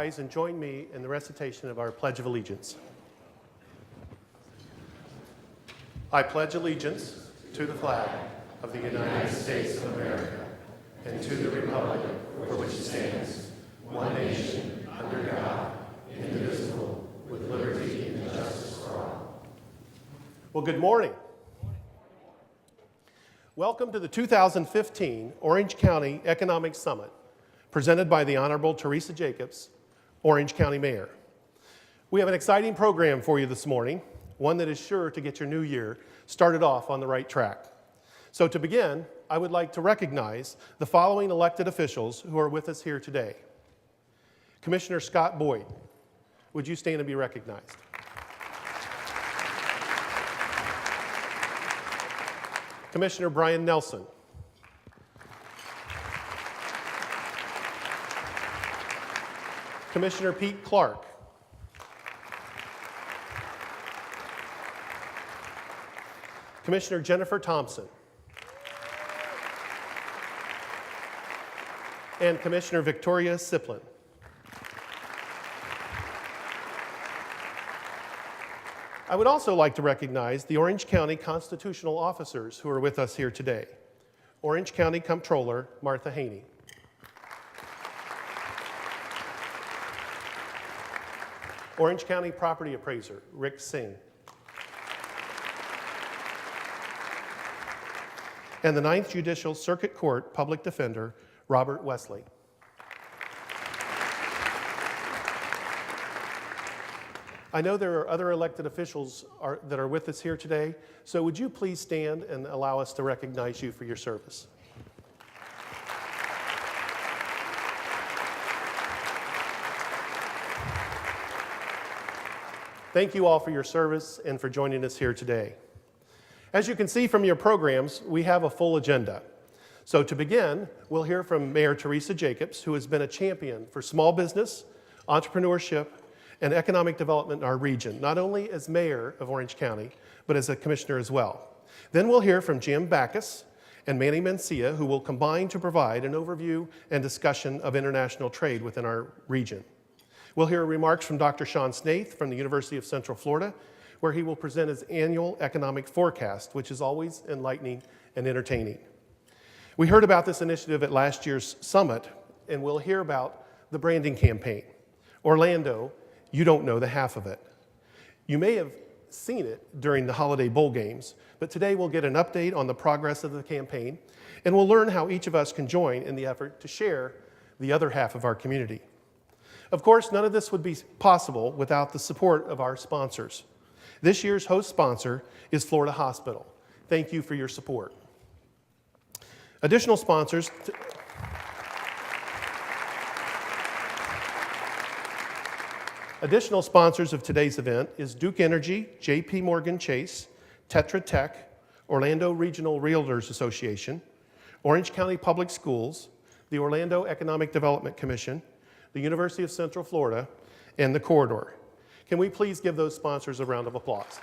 rise and join me in the recitation of our Pledge of Allegiance. I pledge allegiance to the flag of the United States of America and to the republic for which it stands, one nation, under God, indivisible, with liberty and justice for all. Well, good morning. Welcome to the 2015 Orange County Economic Summit, presented by the Honorable Teresa Jacobs, Orange County Mayor. We have an exciting program for you this morning, one that is sure to get your new year started off on the right track. So to begin, I would like to recognize the following elected officials who are with us here today. Commissioner Scott Boyd, would you stand and be recognized? Commissioner Brian Nelson. Commissioner Pete Clark. Commissioner Jennifer Thompson. And Commissioner Victoria Siplin. I would also like to recognize the Orange County constitutional officers who are with us here today. Orange County Comptroller Martha Haney. Orange County Property Appraiser Rick Singh. And the 9th Judicial Circuit Court Public Defender Robert Wesley. I know there are other elected officials that are with us here today, so would you please stand and allow us to recognize you for your service? Thank you all for your service and for joining us here today. As you can see from your programs, we have a full agenda. So to begin, we'll hear from Mayor Teresa Jacobs, who has been a champion for small business, entrepreneurship, and economic development in our region, not only as mayor of Orange County, but as a commissioner as well. Then we'll hear from Jim Backus and Manny Mencia, who will combine to provide an overview and discussion of international trade within our region. We'll hear remarks from Dr. Sean Snaith from the University of Central Florida, where he will present his annual economic forecast, which is always enlightening and entertaining. We heard about this initiative at last year's summit, and we'll hear about the branding campaign. Orlando, you don't know the half of it. You may have seen it during the holiday bowl games, but today we'll get an update on the progress of the campaign, and we'll learn how each of us can join in the effort to share the other half of our community. Of course, none of this would be possible without the support of our sponsors. This year's host sponsor is Florida Hospital. Thank you for your support. Additional sponsors of today's event is Duke Energy, JP Morgan Chase, Tetra Tech, Orlando Regional Realtors Association, Orange County Public Schools, the Orlando Economic Development Commission, the University of Central Florida, and the Corridor. Can we please give those sponsors a round of applause?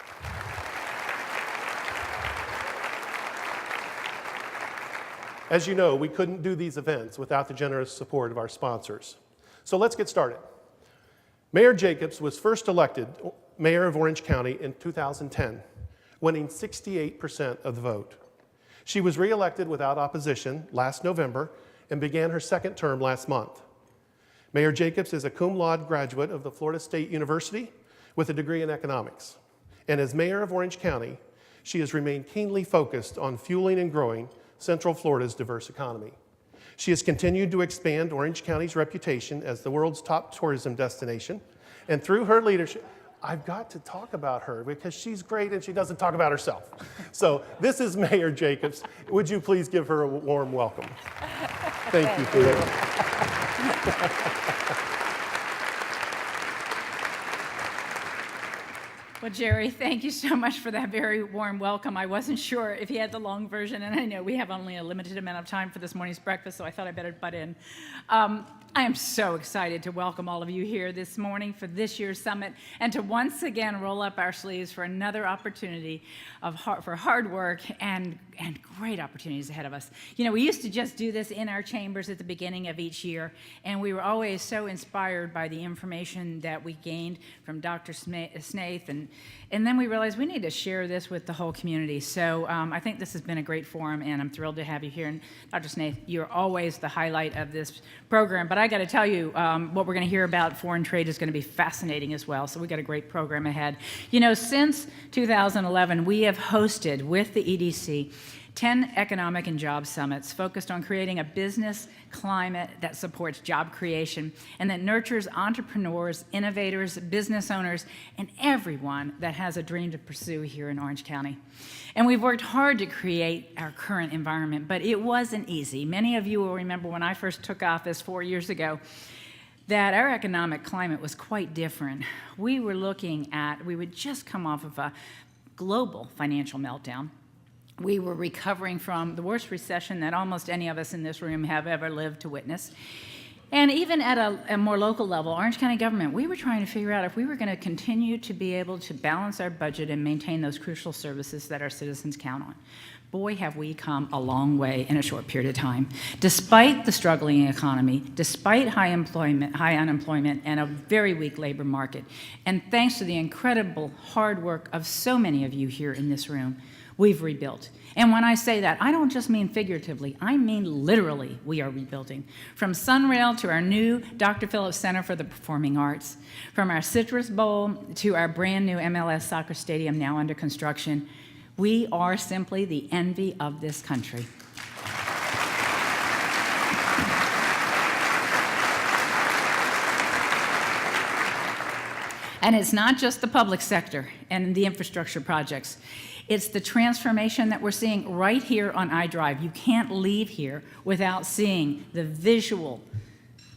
As you know, we couldn't do these events without the generous support of our sponsors. So let's get started. Mayor Jacobs was first elected mayor of Orange County in 2010, winning 68% of the vote. She was reelected without opposition last November and began her second term last month. Mayor Jacobs is a cum laude graduate of the Florida State University with a degree in economics. And as mayor of Orange County, she has remained keenly focused on fueling and growing Central Florida's diverse economy. She has continued to expand Orange County's reputation as the world's top tourism destination. And through her leadership, I've got to talk about her because she's great and she doesn't talk about herself. So this is Mayor Jacobs. Would you please give her a warm welcome? Thank you for that. Well, Jerry, thank you so much for that very warm welcome. I wasn't sure if he had the long version, and I know we have only a limited amount of time for this morning's breakfast, so I thought I better butt in. I am so excited to welcome all of you here this morning for this year's summit and to once again roll up our sleeves for another opportunity for hard work and great opportunities ahead of us. You know, we used to just do this in our chambers at the beginning of each year, and we were always so inspired by the information that we gained from Dr. Snaith, and then we realized we need to share this with the whole community. So I think this has been a great forum, and I'm thrilled to have you here. And Dr. Snaith, you're always the highlight of this program, but I got to tell you, what we're going to hear about foreign trade is going to be fascinating as well, so we got a great program ahead. You know, since 2011, we have hosted with the EDC 10 economic and job summits focused on creating a business climate that supports job creation and that nurtures entrepreneurs, innovators, business owners, and everyone that has a dream to pursue here in Orange County. And we've worked hard to create our current environment, but it wasn't easy. Many of you will remember when I first took office 4 years ago that our economic climate was quite different. We would just come off of a global financial meltdown. We were recovering from the worst recession that almost any of us in this room have ever lived to witness. And even at a more local level, Orange County government, we were trying to figure out if we were going to continue to be able to balance our budget and maintain those crucial services that our citizens count on. Boy, have we come a long way in a short period of time. Despite the struggling economy, despite high unemployment, and a very weak labor market, and thanks to the incredible hard work of so many of you here in this room, we've rebuilt. And when I say that, I don't just mean figuratively, I mean literally we are rebuilding. From Sunrail to our new Dr. Phillips Center for the Performing Arts, from our Citrus Bowl to our brand new MLS soccer stadium now under construction, we are simply the envy of this country. And it's not just the public sector and the infrastructure projects. It's the transformation that we're seeing right here on iDrive. You can't leave here without seeing the visual,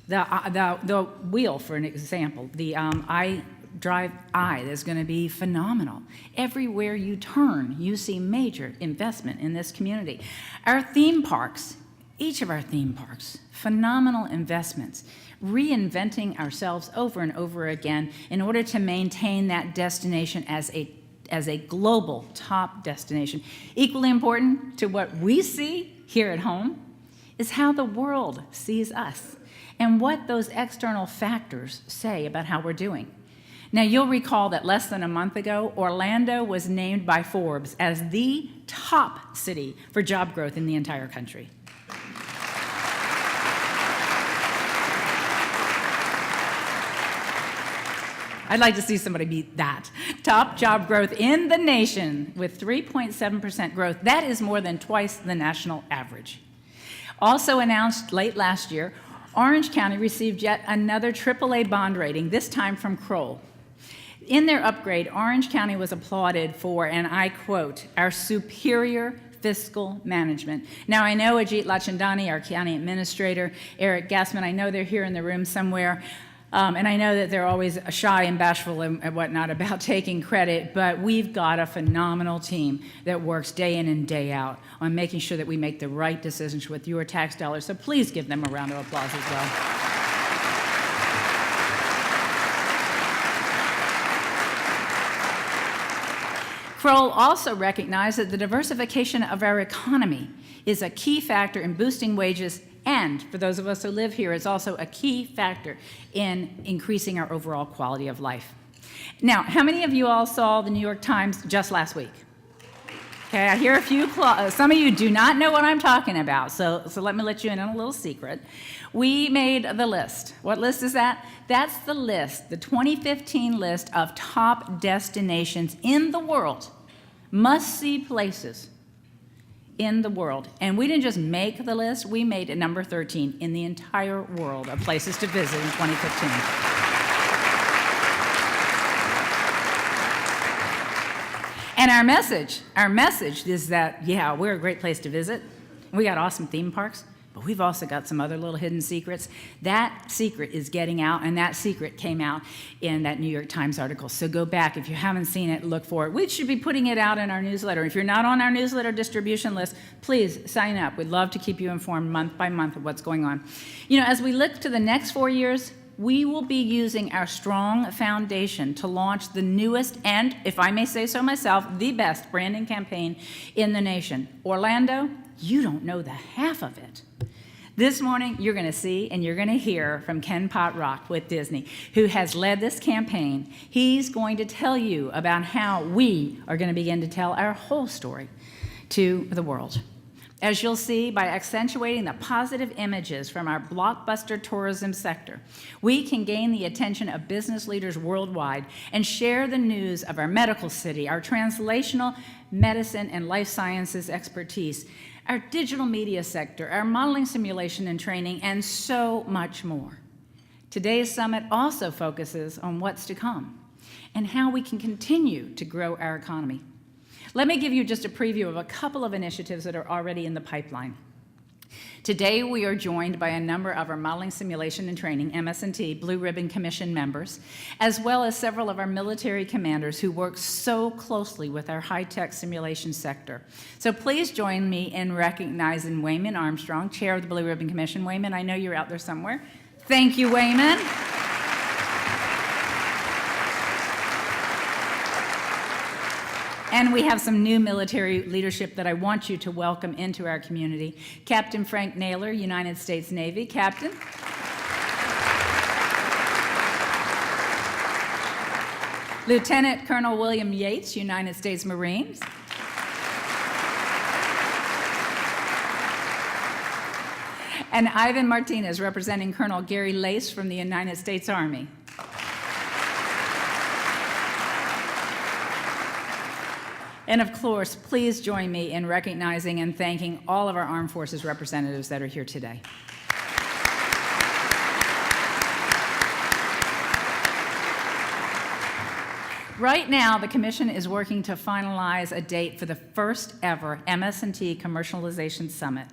the wheel, for an example, the iDrive I that's going to be phenomenal. Everywhere you turn, you see major investment in this community. Our theme parks, each of our theme parks, phenomenal investments, reinventing ourselves over and over again in order to maintain that destination as a global top destination. Equally important to what we see here at home is how the world sees us and what those external factors say about how we're doing. Now, you'll recall that less than a month ago, Orlando was named by Forbes as the top city for job growth in the entire country. I'd like to see somebody beat that. Top job growth in the nation with 3.7% growth. That is more than twice the national average. Also announced late last year, Orange County received yet another AAA bond rating, this time from Kroll. In their upgrade, Orange County was applauded for, and I quote, our superior fiscal management. Now, I know Ajit Lachandani, our county administrator, Eric Gassman, I know they're here in the room somewhere. And I know that they're always shy and bashful and whatnot about taking credit, but we've got a phenomenal team that works day in and day out on making sure that we make the right decisions with your tax dollars. So please give them a round of applause as well. Kroll also recognized that the diversification of our economy is a key factor in boosting wages, and for those of us who live here, it's also a key factor in increasing our overall quality of life. Now, how many of you all saw the New York Times just last week? Okay, I hear a few, some of you do not know what I'm talking about, so let me let you in on a little secret. We made the list. What list is that? That's the list, the 2015 list of top destinations in the world, must-see places in the world. And we didn't just make the list, we made it number 13 in the entire world of places to visit in 2015. And our message is that, yeah, we're a great place to visit. We got awesome theme parks. But we've also got some other little hidden secrets. That secret is getting out, and that secret came out in that New York Times article. So go back. If you haven't seen it, look for it. We should be putting it out in our newsletter. If you're not on our newsletter distribution list, please sign up. We'd love to keep you informed month by month of what's going on. You know, as we look to the next 4 years, we will be using our strong foundation to launch the newest and, if I may say so myself, the best branding campaign in the nation. Orlando, you don't know the half of it. This morning, you're going to see and you're going to hear from Ken Potrock with Disney, who has led this campaign. He's going to tell you about how we are going to begin to tell our whole story to the world. As you'll see, by accentuating the positive images from our blockbuster tourism sector, we can gain the attention of business leaders worldwide and share the news of our medical city, our translational medicine and life sciences expertise, our digital media sector, our modeling, simulation, and training, and so much more. Today's summit also focuses on what's to come and how we can continue to grow our economy. Let me give you just a preview of a couple of initiatives that are already in the pipeline. Today, we are joined by a number of our Modeling, Simulation, and Training, MS&T, Blue Ribbon Commission members, as well as several of our military commanders who work so closely with our high-tech simulation sector. So please join me in recognizing Wayman Armstrong, Chair of the Blue Ribbon Commission. Wayman, I know you're out there somewhere. Thank you, Wayman. And we have some new military leadership that I want you to welcome into our community. Captain Frank Naylor, United States Navy. Captain. Lieutenant Colonel William Yates, United States Marines. And Ivan Martinez, representing Colonel Gary Lace from the United States Army. And of course, please join me in recognizing and thanking all of our Armed Forces representatives that are here today. Right now, the Commission is working to finalize a date for the first ever MS&T Commercialization Summit.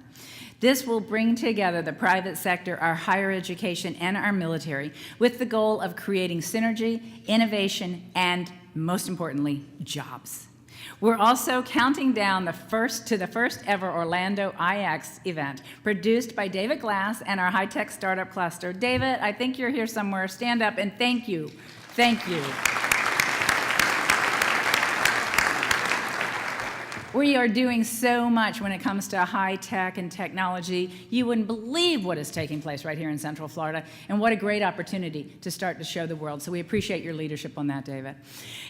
This will bring together the private sector, our higher education, and our military with the goal of creating synergy, innovation, and most importantly, jobs. We're also counting down the first ever Orlando IX event, produced by David Glass and our high-tech startup cluster. David, I think you're here somewhere. Stand up and thank you. Thank you. We are doing so much when it comes to high tech and technology. You wouldn't believe what is taking place right here in Central Florida, and what a great opportunity to start to show the world. So we appreciate your leadership on that, David.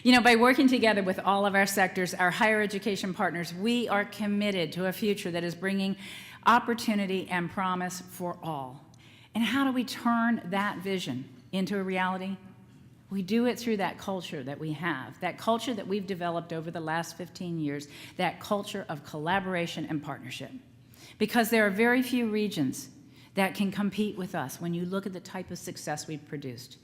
You know, by working together with all of our sectors, our higher education partners, we are committed to a future that is bringing opportunity and promise for all. And how do we turn that vision into a reality? We do it through that culture that we have, that culture that we've developed over the last 15 years, that culture of collaboration and partnership. Because there are very few regions that can compete with us when you look at the type of success we've produced.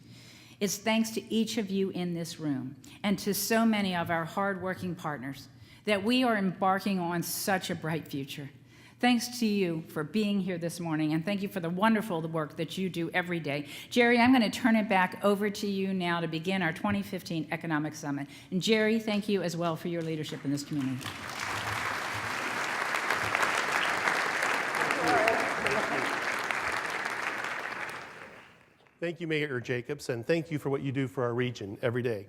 It's thanks to each of you in this room and to so many of our hardworking partners that we are embarking on such a bright future. Thanks to you for being here this morning, and thank you for the wonderful work that you do every day. Jerry, I'm going to turn it back over to you now to begin our 2015 Economic Summit. And Jerry, thank you as well for your leadership in this community. Thank you, Mayor Jacobs, and thank you for what you do for our region every day.